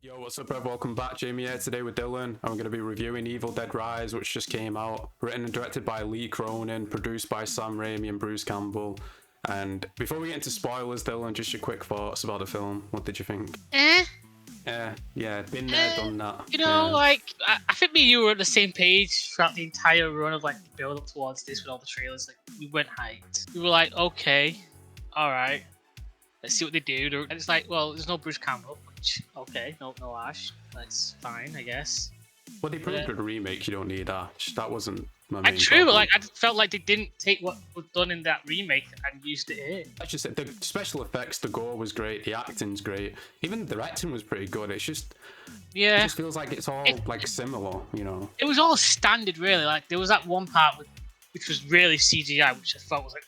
Yo, what's up, everyone? Welcome back. Jamie here today with Dylan, and we're going to be reviewing Evil Dead Rise, which just came out. Written and directed by Lee Cronin, produced by Sam Raimi and Bruce Campbell. And before we get into spoilers, Dylan, just your quick thoughts about the film. What did you think? Eh, Yeah, been there, done that. I think me and you were on the same page throughout the entire run of like the build up towards this with all the trailers. Like we weren't hyped. We were like, okay, all right, let's see what they do. And it's like, well, there's no Bruce Campbell, which okay, no Ash, that's fine, I guess. Well, they proved with a remake you don't need Ash. That wasn't my And main true, but problem. like I felt like they didn't take what was done in that remake and used it here. That's just it. The special effects, the gore was great, the acting's great. Even the directing was pretty good. It's just, it just feels like it's all like similar, you know. It was all standard, really. Like there was that one part which was really CGI, which I felt was like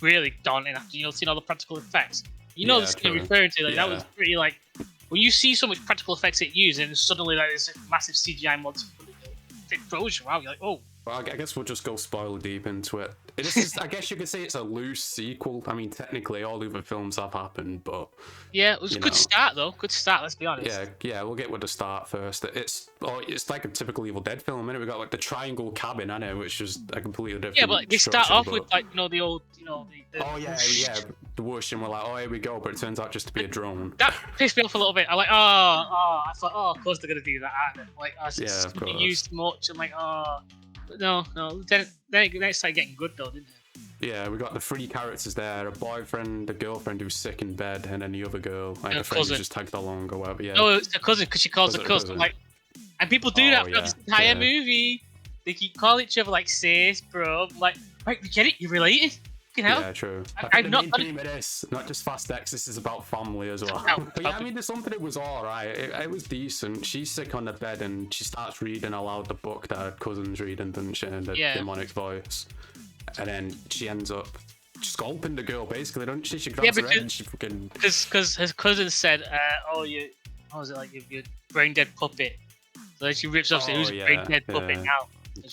really daunting after seeing all the practical effects. You know, Yeah, this thing true. referring to, like Yeah. that was pretty like when you see so much practical effects it used, and suddenly like there's a massive CGI monster, it throws you out. You're like, oh. Well, I guess we'll just go spoiler deep into it. This is, I guess you could say it's a loose sequel. I mean, technically, all the other films have happened, but Yeah, it was a good start though. Good start. Let's be honest. yeah, we'll get with the start first. It's like a typical Evil Dead film. And we got like the triangle cabin, I know, which is a completely different. Yeah, but like, they start structure, off but... with like the old, the Oh yeah, the whoosh, and we're like, oh here we go, but it turns out just to be a drone. That pissed me off a little bit. I'm like, I thought, of course they're gonna do that, aren't they? Like, Yeah, of course. used much. I'm like, but no. Then it started getting good though, didn't it? Yeah, we got the three characters there: a boyfriend, a girlfriend who's sick in bed, and then the other girl, like And a a friend who's cousin. just tagged along or whatever. Yeah. No, it's a cousin because she calls the cousin. Like, and people do that throughout this entire movie. They keep calling each other like sis, bro. I'm like, right, we get it. You're related. You know? Yeah, true. I'm not. The main theme of this, not just Fast X. This is about family as well. But yeah, I mean, there's something that was alright. It was decent. She's sick on the bed and she starts reading aloud the book that her cousin's reading, doesn't she? In the demonic voice. And then she ends up sculpting the girl, basically, doesn't she? She grabs her head and she fucking... Because his cousin said, what was it, like, your brain dead puppet. So then she rips off, who's a brain dead puppet now?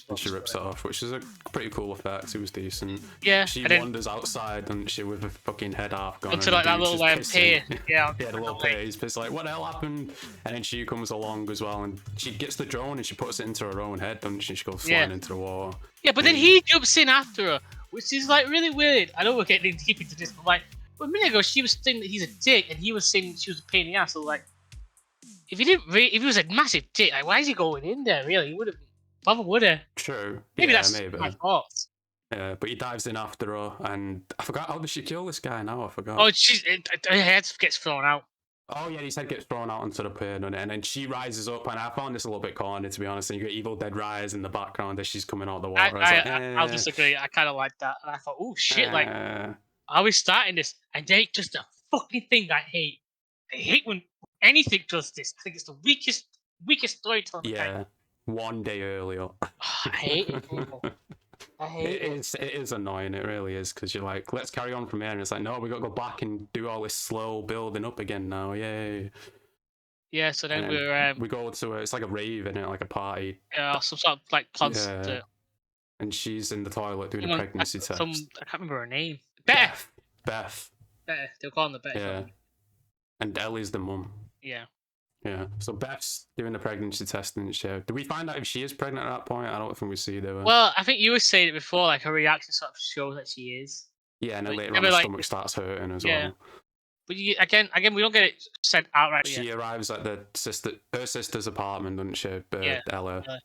And she rips it off, which is a pretty cool effect. It was decent. Yeah. She wanders outside, doesn't she, with her fucking head half gone. Onto like that little pier. Yeah, the little pier. He's pissed, like, what the hell happened? And then she comes along as well, and she gets the drone and she puts it into her own head, doesn't she? She goes flying into the water. Yeah, but then he jumps in after her, which is like really weird. I know we're getting deep into this, but like a minute ago she was saying that he's a dick, and he was saying she was a pain in the ass. So like, if he was a massive dick, like why is he going in there? Really, he would have. Baba would have. True. Maybe that's my fault. Yeah, but he dives in after her, and I forgot, how does she kill this guy now? I forgot. Oh, her head gets thrown out. Oh yeah, his head gets thrown out onto the pier, and then she rises up, and I found this a little bit corny, to be honest. And you got Evil Dead Rise in the background as she's coming out of the water. I'll disagree. I kind of like that, and I thought, oh shit, like, are we starting this? And they just a fucking thing I hate. I hate when anything does this. I think it's the weakest storytelling. Yeah. One day earlier. I hate it. I hate it. It is annoying. It really is, because you're like, let's carry on from here, and it's like, no, we got to go back and do all this slow building up again now. Yay. Yeah. So then we go to it's like a rave, in it, like a party. Yeah, some sort of like plans. Yeah. And she's in the toilet doing a pregnancy test. I can't remember her name. Beth. They're calling her Beth. Yeah. And Ellie's the mum. Yeah. Yeah, so Beth's doing the pregnancy test, and do we find out if she is pregnant at that point? I don't think we see there. Well, I think you were saying it before, like her reaction sort of shows that she is. Yeah, and then later on, her stomach starts hurting as well. But again, we don't get it said outright. She arrives at her sister's apartment, doesn't she? Ella. And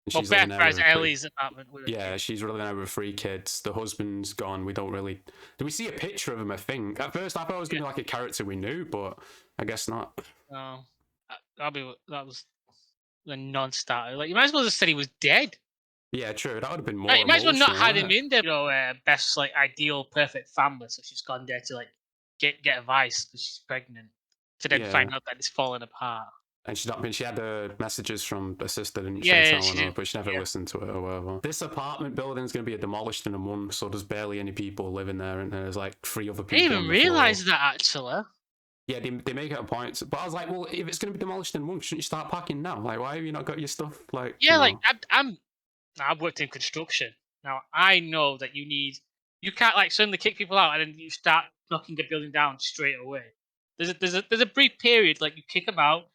she's Beth arrives at Ellie's apartment. Yeah, she's living there with 3 kids. The husband's gone. We don't really. Do we see a picture of him? I think at first I thought it was gonna be like a character we knew, but I guess not. No. That was a non-starter. Like, you might as well have said he was dead. Yeah, true. That would have been more. Like, you might as well not had him in there. Beth's like ideal, perfect family, so she's gone there to like get advice because she's pregnant, to then find out that it's falling apart. And she's not been. She had the messages from her sister, didn't she? But she never listened to it or whatever. This apartment building is going to be demolished in a month, so there's barely any people living there, and there's like 3 other people. I didn't even realize that actually. Yeah, they make it a point. But I was like, well, if it's going to be demolished in a month, shouldn't you start packing now? Like, why have you not got your stuff? Like, yeah, like I've worked in construction. Now I know that you can't like suddenly kick people out and then you start knocking the building down straight away. There's a brief period like you kick them out,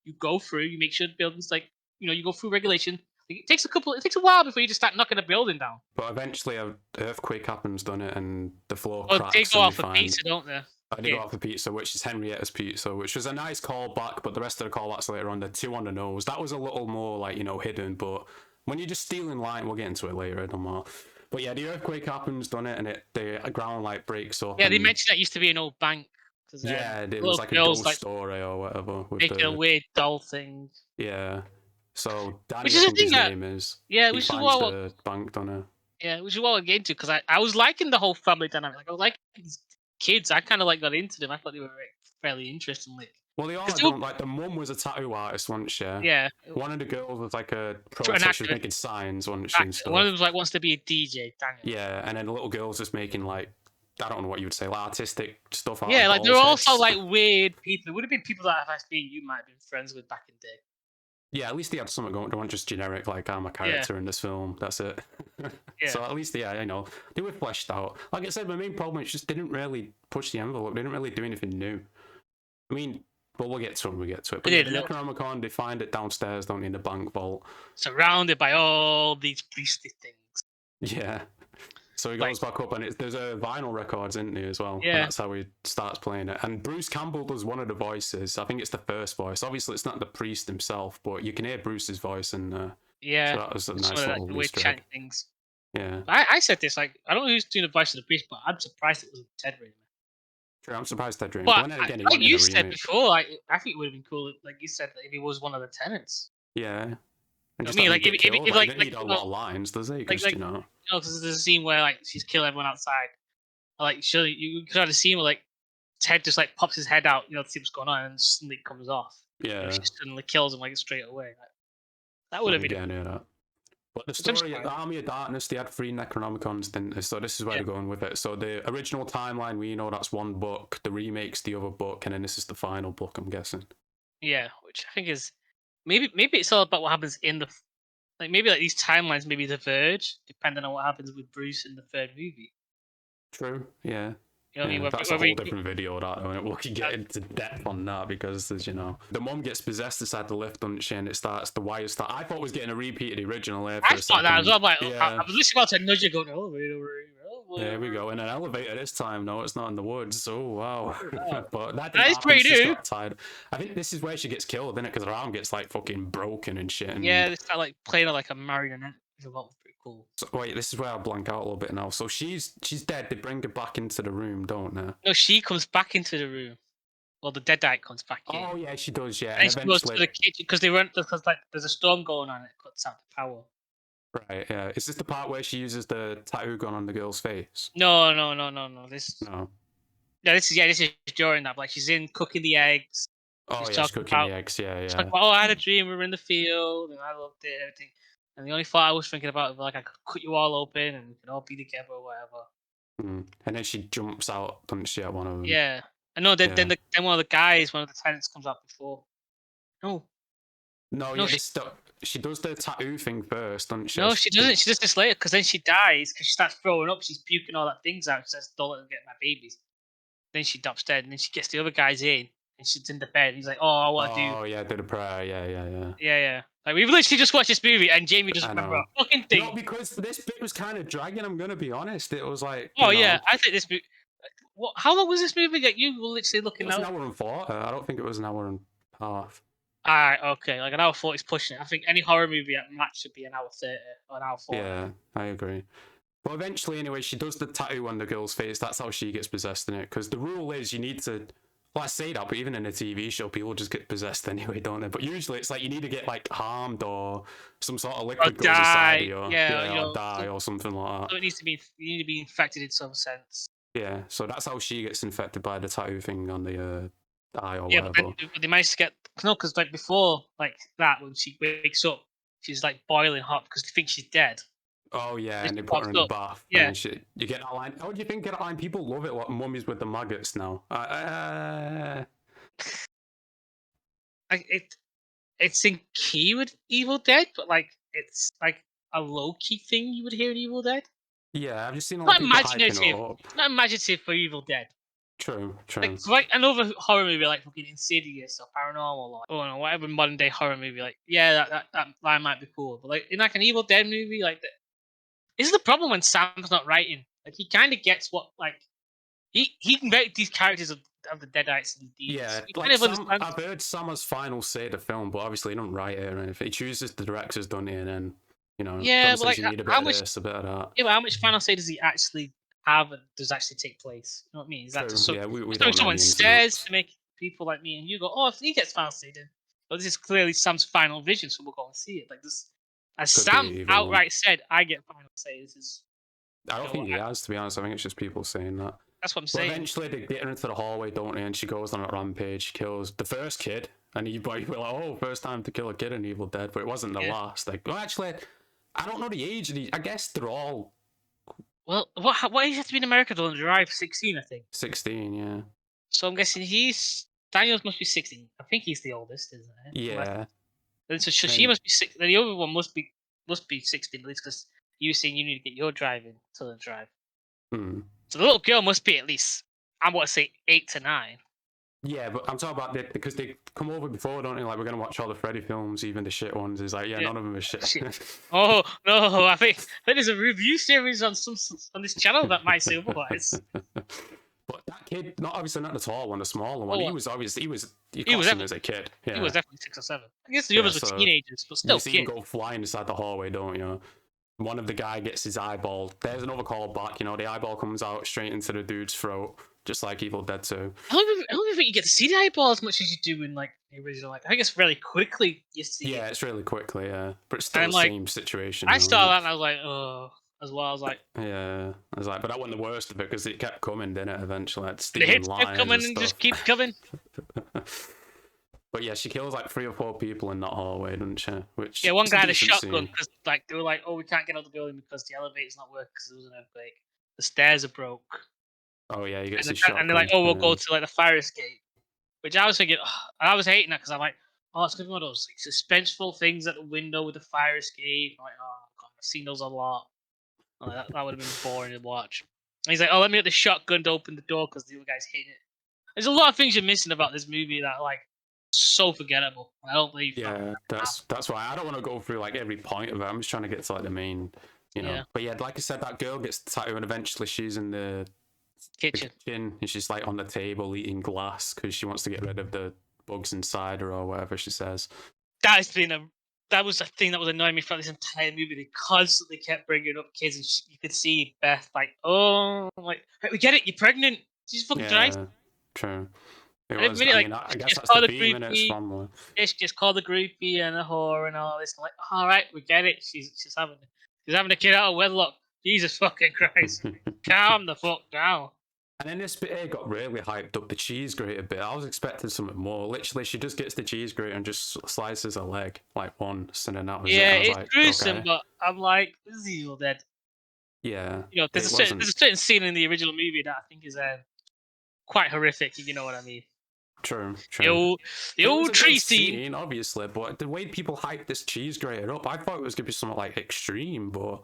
You go through, you make sure the building's like, you go through regulation. It takes a while before you just start knocking a building down. But eventually, an earthquake happens, doesn't it? And the floor Oh, cracks. they go and off a pizza, don't they? They go out for pizza, which is Henrietta's pizza, which was a nice callback, but the rest of the callbacks later on, the 2 on the nose, that was a little more like, hidden, but when you're just stealing light, we'll get into it later, no more. But yeah, the earthquake happens, doesn't it? And the ground like breaks up. Yeah, they mentioned that used to be an old bank. Yeah, it was like a ghost story or whatever. Making a weird doll thing. Yeah. So Danny, which is I think his name is. Yeah, which is what the bank, don't it? Yeah, which is what I get into, because I was liking the whole family dynamic. Like, I was liking these kids. I kind of got into them. I thought they were fairly interesting. Well, they all like the mum was a tattoo artist, wasn't she? Yeah. One of the girls was like a pro, she was making signs, wasn't she? And stuff. One of them wants to be a DJ, Daniel. Yeah, and then the little girl's just making like, I don't know what you would say, like artistic stuff. Yeah, like they're also like weird people. It would have been people that you might have been friends with back in the day. Yeah, at least they had something going. They weren't just generic, like I'm a character in this film. That's it. So at least, they were fleshed out. Like I said, my main problem is just they didn't really push the envelope. They didn't really do anything new. I mean, but we'll get to it when we get to it. But the Necronomicon, they find it downstairs, don't they, in the bank vault, surrounded by all these priestly things. Yeah. So he goes back up, and there's a vinyl records, isn't there, as well? Yeah. And that's how he starts playing it. And Bruce Campbell does one of the voices. I think it's the first voice. Obviously, it's not the priest himself, but you can hear Bruce's voice. And yeah, so that was a nice little weird chant things. Yeah. I said this, like, I don't know who's doing the voice of the priest, but I'm surprised it wasn't Ted Raimi. Sure, I'm surprised Ted Raimi. But like you said before, I think it would have been cool, like you said, if he was one of the tenants. Yeah. And I mean, like, if he need a lot of lines, does he? Because because there's a scene where like she's killing everyone outside. Like, surely you could have a scene where like Ted just like pops his head out, to see what's going on, and suddenly comes off. Yeah. She suddenly kills him like straight away. Like, that would have been. That. But the story, the Army of Darkness, they had 3 Necronomicons, didn't they? So this is where they're going with it. So the original timeline, we know that's one book. The remake's the other book, and then this is the final book, I'm guessing. Yeah, which I think is maybe it's all about what happens in the maybe like these timelines maybe diverge depending on what happens with Bruce in the 3rd movie. True. Yeah. You know what I mean? That's a whole different video, that, and we can get into depth on that, because there's, the mum gets possessed inside the lift, doesn't she? And the wires start. I thought it was getting a repeat of the original there. I thought that as well. Like, I was listening about to nudge you going, there we go. In an elevator this time. No, it's not in the woods. Oh, wow. But that is pretty new. I think this is where she gets killed, isn't it? Because her arm gets like fucking broken and shit. And yeah, they start like playing her like a marionette. It's a lot pretty cool. So, wait, this is where I blank out a little bit now. So she's dead. They bring her back into the room, don't they? No, she comes back into the room. Well, the Deadite comes back in. Oh yeah, she does. Yeah, and she goes to the kitchen because like there's a storm going on. It cuts out the power. Right. Yeah. Is this the part where she uses the tattoo gun on the girl's face? No. No. Yeah, this is during that. Like, she's in cooking the eggs. Oh, she's cooking the eggs. Yeah. She's talking about, I had a dream. We were in the field, and I loved it. And everything. And the only thought I was thinking about was like, I could cut you all open, and we could all be together or whatever. And then she jumps out, doesn't she, at one of them? Yeah. I know. Then one of the guys, one of the tenants, comes out before. No, she does the tattoo thing first, doesn't she? No, she doesn't. She does this later, because then she dies, because she starts throwing up. She's puking all that things out. She says, don't let them get my babies. Then she drops dead, and then she gets the other guys in, and she's in the bed. And he's like, I want to do... Oh, yeah, did a prayer. Yeah. Yeah. Like, we've literally just watched this movie, and Jamie doesn't remember a fucking thing. No, because this bit was kind of dragging, I'm going to be honest. It was like... yeah, I think this movie... How long was this movie that you were literally looking at? It was an hour and 40. I don't think it was an hour and a half. Alright, okay. Like, an hour 40 is pushing it. I think any horror movie at max should be an hour 30 or an hour 40. Yeah, I agree. But eventually, anyway, she does the tattoo on the girl's face. That's how she gets possessed in it. Because the rule is you need to... Well, I say that, but even in a TV show, people just get possessed anyway, don't they? But usually it's like you need to get, like, harmed or some sort of liquid goes inside you. Or die or something like that. So you need to be infected in some sense. Yeah, so that's how she gets infected by the tattoo thing on the eye or whatever. But they managed to get... No, because, like, before, like, that, when she wakes up, she's, like, boiling hot because they think she's dead. Oh, yeah, and they put her in the bath. Yeah. And you get that line. How do you think get that line? People love it, like mummies with the maggots now. It's in key with Evil Dead, but, like, it's, like, a low-key thing you would hear in Evil Dead. Yeah, I've just seen a lot of people hyping it up. Not imaginative for Evil Dead. True. Like another horror movie, like fucking Insidious or Paranormal, or whatever modern day horror movie. Like, yeah, that line might be cool, but like in like an Evil Dead movie, like this is the problem when Sam's not writing. Like he kind of gets what like he can write these characters of the Deadites and demons. Yeah, He like kind of understands. I've heard Summer's final say of the film, but obviously he don't write it or anything. He chooses the directors, don't he? And then, Yeah, but says like you need a bit how of much? this, a bit of that. Yeah, but how much final say does he actually have and does actually take place? You know what I mean? Is that True. just so? Yeah, we So don't know someone the ins and says outs. to make people like me and you go, oh, if he gets final say, then well, this is clearly Sam's final vision, so we'll go and see it. Like this, as Could Sam be either one. outright said, I get final say. This is. I don't think he has, to be honest. I think it's just people saying that. That's what I'm But saying. eventually they get her into the hallway, don't they? And she goes on a rampage. She kills the first kid, and you were like, oh, first time to kill a kid in Evil Dead, but it wasn't the last. Like, well, actually, I don't know the age of these. I guess they're all. Well, what age have to be in America to drive? 16, I think. 16, yeah. So I'm guessing Daniels must be 16. I think he's the oldest, isn't it? Yeah. So she must be 6. The other one must be 16 at least because you were saying you need to get your driving to the drive. Hmm. So the little girl must be at least, I'm going to say 8 to 9. Yeah, but I'm talking about because they come over before, don't they? Like, we're going to watch all the Freddy films, even the shit ones. It's like, none of them are shit. Oh, no, I think there's a review series on this channel that might say otherwise. But that kid, obviously not the tall one, the smaller one. He was him as a kid. Yeah. He was definitely 6 or 7. I guess the others were teenagers, but still you see him go flying inside the hallway, don't you? One of the guy gets his eyeball. There's another call back. The eyeball comes out straight into the dude's throat, just like Evil Dead 2. I don't even think you get to see the eyeball as much as you do in like the original. Like I think it's really quickly you see. Yeah, it's really quickly. Yeah, but it's still the same situation. I saw that and I was like, oh. As well, I was like, yeah, I was like, but that wasn't the worst of it because it kept coming, didn't it? Eventually, like the hits kept coming and just keep coming. But yeah, she kills like 3 or 4 people in that hallway, doesn't she? Which one guy had a shotgun because like they were like, oh, we can't get out of the building because the elevator's not working because there was an earthquake. The stairs are broke. Oh yeah, you get the shotgun. And they're like, oh, we'll go to like the fire escape. Which I was thinking, I was hating that because I'm like, oh, it's gonna be one of those like, suspenseful things at the window with the fire escape. I'm like, oh god, I've seen those a lot. Like, that would have been boring to watch. And he's like, oh, let me get the shotgun to open the door because the other guy's hitting it. There's a lot of things you're missing about this movie that are like so forgettable. I don't believe. Yeah, that's why I don't want to go through like every point of it. I'm just trying to get to like the main, Yeah. But yeah, like I said, that girl gets the tattoo and eventually she's in the kitchen and she's like on the table eating glass because she wants to get rid of the bugs inside her or whatever she says. That was a thing that was annoying me throughout this entire movie. They constantly kept bringing up kids, and you could see Beth like, "Oh, like we get it, you're pregnant." She's fucking nice. True. I guess that's the theme in its family. She just called the groupie and a whore and all this. I'm like, all right, we get it. She's having a kid out of wedlock. Jesus fucking Christ, calm the fuck down. And then this bit here got really hyped up, the cheese grater bit. I was expecting something more. Literally, she just gets the cheese grater and just slices a leg, like once, and then that was it. Yeah, it's gruesome, but I'm like, this is Evil Dead. Yeah. There's a certain scene in the original movie that I think is quite horrific, if you know what I mean. True. The old tree scene, obviously, but the way people hyped this cheese grater up, I thought it was going to be something like extreme, but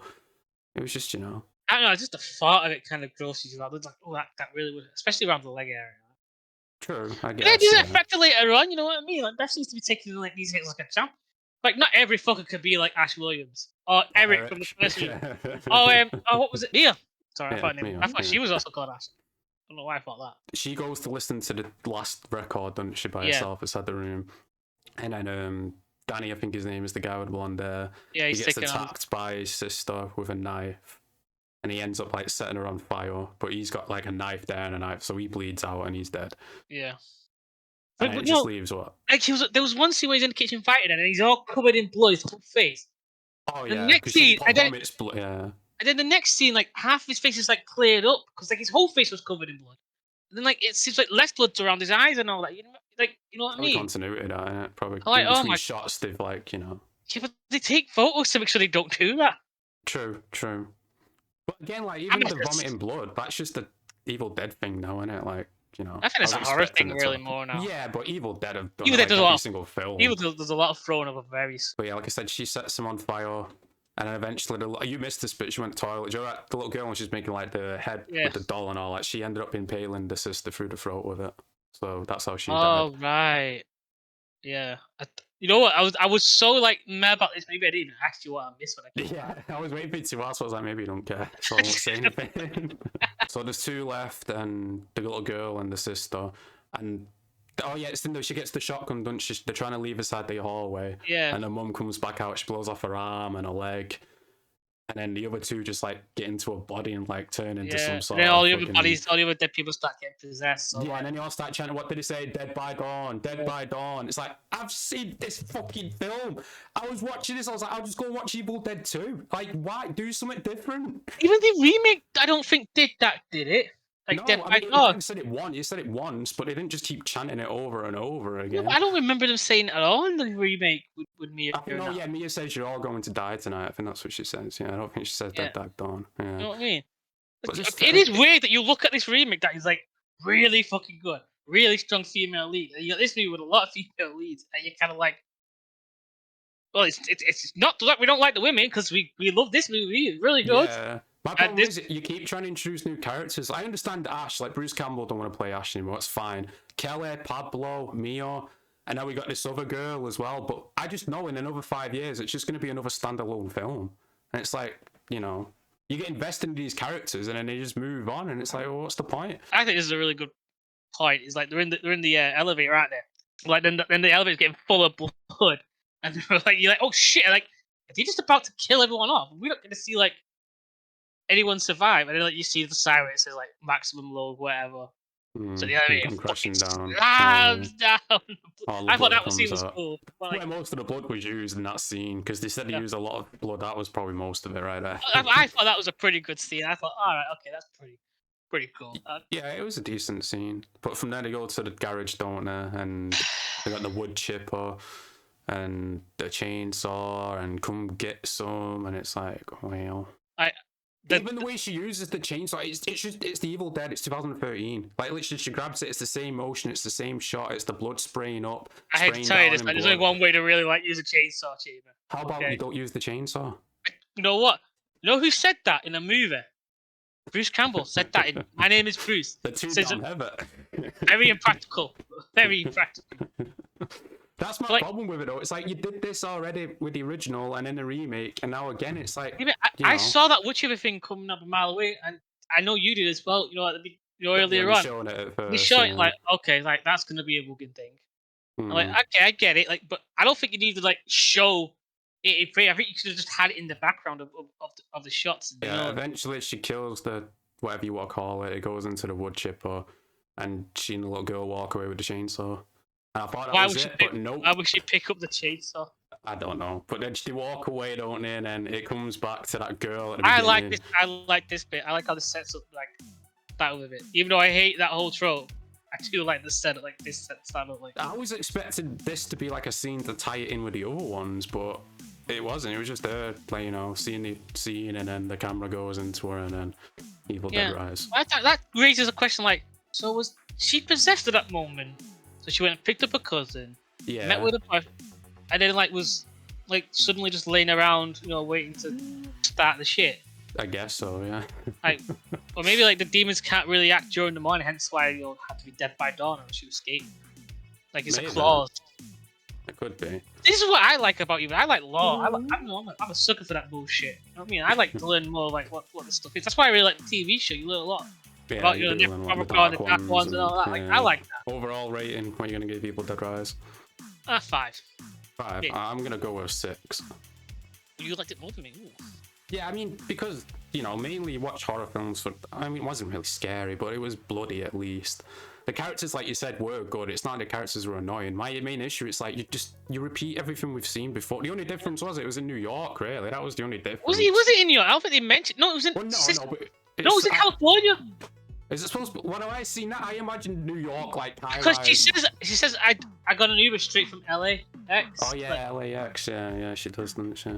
it was just, I don't know, just the thought of it kind of grosses you out. It's like, oh, that really would, especially around the leg area. True, I guess. They do that factor later on, you know what I mean? Like, Beth needs to be taking like these hits like a champ. Like, not every fucker could be like Ash Williams or Eric from the first movie. What was it? Mia. Sorry, I thought she was also called Ash. I don't know why I thought that. She goes to listen to the last record, doesn't she, by herself outside the room. And then Danny, I think his name is the guy with the blonde hair. Yeah, he gets attacked by his sister with a knife. And he ends up like setting her on fire, but he's got like a knife there and a knife, so he bleeds out and he's dead. Yeah. And it just leaves what? Like there was one scene where he's in the kitchen fighting and he's all covered in blood, his whole face. Oh yeah. The next scene, and then the next scene, like half of his face is like cleared up because like his whole face was covered in blood. And then like it seems like less blood's around his eyes and all that. You know what I mean? Continuity, that probably. Like, in between shots, they've like Yeah, but they take photos to make sure they don't do that. True. But again, like even the vomiting blood, that's just the Evil Dead thing now, isn't it? Like, I think it's a horror thing really more now. Yeah, but Evil Dead have done Evil Dead does every single film. Evil Dead does a lot of throwing of various. But yeah, like I said, she sets him on fire. And then eventually, you missed this bit. She went to the toilet. You know that the little girl when she's making like the head with the doll and all that. She ended up impaling the sister through the throat with it. So that's how she died. Oh right, yeah. You know what? I was so like mad about this. Maybe I didn't even ask you what I missed when I came. Yeah, I was waiting for you to ask. I was like, maybe you don't care, so I won't say anything. So there's 2 left, and the little girl and the sister, and. Oh yeah, it's in there. She gets the shotgun, doesn't she? They're trying to leave aside the hallway. Yeah. And her mum comes back out. She blows off her arm and her leg. And then the other 2 just like get into her body and like turn into some sort. And then all the other dead people start getting possessed. So and then you all start chanting. What did he say? Dead by dawn. Dead by dawn. It's like, I've seen this fucking film. I was watching this. I was like, I'll just go watch Evil Dead 2. Like, why do something different? Even the remake, I don't think did it. Like, no, I mean, you said it once, but they didn't just keep chanting it over and over again. I don't remember them saying it at all in the remake with Mia. Mia says you're all going to die tonight. I think that's what she says. Yeah, I don't think she says dead dawn. Yeah. You know what I mean? It is weird that you look at this remake that is like really fucking good, really strong female lead. And you got this movie with a lot of female leads, and you're kind of like, well, it's not that we don't like the women because we love this movie. It's really good. Yeah. My problem is you keep trying to introduce new characters. I understand Ash, like Bruce Campbell don't want to play Ash anymore. It's fine. Kelly, Pablo, Mia, and now we got this other girl as well. But I just know in another 5 years, it's just going to be another standalone film. And it's like, you get invested in these characters and then they just move on. And it's like, well, what's the point? I think this is a really good point. It's like they're in the elevator, aren't they? Like then the elevator's getting full of blood, and they're like, you're like, oh shit! Like, are they just about to kill everyone off? We're not going to see like anyone survive, and then like you see the siren, it says like maximum load, whatever. So the elevator crashing down. Slams down. I thought that scene was cool. Where most of the blood was used in that scene, because they said they used a lot of blood. That was probably most of it right there. I thought that was a pretty good scene. I thought, all right, okay, that's pretty cool. Yeah, it was a decent scene. But from there they go to the garage, don't they? And they got the wood chipper and the chainsaw, and come get some, and it's like, well. Even the way she uses the chainsaw, it's the Evil Dead. It's 2013. Like literally, she grabs it. It's the same motion. It's the same shot. It's the blood spraying up. I hate to tell you this, but there's only one way to really like use a chainsaw, Chiba. How about you don't use the chainsaw? You know what? You know who said that in a movie? Bruce Campbell said that in My Name Is Bruce. The two don't have it. Very impractical. Very impractical. That's my problem with it though. It's like you did this already with the original and in the remake, and now again it's like. Yeah, I saw that whichever thing coming up a mile away, and I know you did as well. You know, earlier on. Showing it at first, we showed it like, okay, like that's gonna be a bugging thing. I'm like, okay, I get it. Like, but I don't think you need to like show it. I think you should have just had it in the background of the shots. Yeah, eventually she kills the whatever you want to call it. It goes into the wood chipper, and she and the little girl walk away with the chainsaw. I thought that was it, but nope. Why would she pick up the chainsaw? I don't know. But then they walk away, don't they? And then it comes back to that girl at the beginning. I like this bit. I like how this sets up like that with it. Even though I hate that whole trope, I do like the setup. Like this sets up like. I was expecting this to be like a scene to tie it in with the other ones, but it wasn't. It was just her, like, seeing the scene, and then the camera goes into her, and then Evil Dead Rise. That raises a question like, so was she possessed at that moment? So she went and picked up her cousin, met with her, and then was suddenly just laying around, waiting to start the shit. I guess so, yeah. Or maybe the demons can't really act during the morning, hence why had to be dead by dawn and she escaped. Like it's a clause. It could be. This is what I like about you. I like lore. I'm a sucker for that bullshit. You know what I mean? I like to learn more what the stuff is. That's why I really like the TV show. You learn a lot. Yeah, about the dark ones and all that. I like that. Overall rating, what are you going to give Evil Dead Rise? 5. 5. Yeah. I'm going to go with 6. You liked it more than me. Ooh. Yeah, I mean, because, mainly you watch horror films for... I mean, it wasn't really scary, but it was bloody at least. The characters, like you said, were good. It's not the characters were annoying. My main issue is you repeat everything we've seen before. The only difference was it was in New York, really. That was the only difference. Was it in New York? I don't think they mentioned... No, it was in... Well, no, it was in California. Is it supposed to be? When I seen that, I imagined New York because she says I got an Uber straight from LAX. Oh yeah, LAX. Yeah, she does, doesn't she?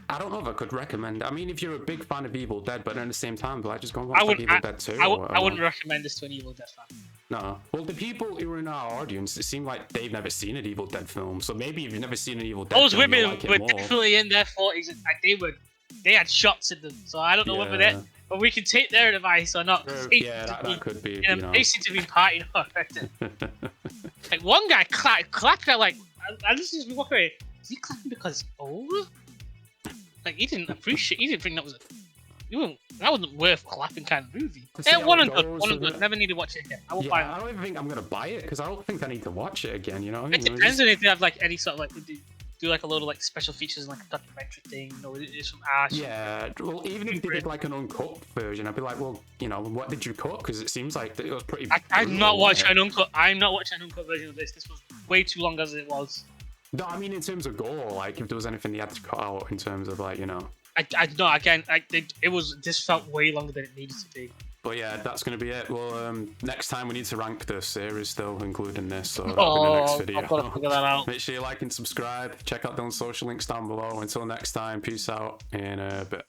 I don't know if I could recommend it. I mean, if you're a big fan of Evil Dead, but at the same time, just go and watch Evil Dead 2. I wouldn't recommend this to an Evil Dead fan. No. Well, the people who are in our audience, it seemed like they've never seen an Evil Dead film. So maybe if you've never seen an Evil Dead those film, women like were definitely in their 40s, and they were they had shots in them, so I don't know whether that. But we can take their advice or not. Yeah, that could be. You know. They seem to be partying already. Like one guy clapped at like I just walk away. Is he clapping because he's old? Like he didn't appreciate. He didn't think that was that wasn't worth clapping kind of movie. Yeah, one and good. Never need to watch it again. I will buy it. I don't even think I'm gonna buy it because I don't think I need to watch it again. You know. It depends on if they have like any sort of like do like a load of like special features and like a documentary thing, or it's from Ash. Yeah, well, even if they did like an uncut version, I'd be like, well, you know, what did you cut? Because it seems like it was pretty. I'm not watching an uncut. I'm not watching an uncut version of this. This was way too long as it was. No, I mean in terms of gore, like if there was anything they had to cut out in terms of like, you know. This felt way longer than it needed to be. But yeah, that's going to be it. Well, next time we need to rank the series still, including this, so that'll be the next video. I've got to figure that out. Make sure you like and subscribe. Check out Dylan's social links down below. Until next time, peace out in a bit.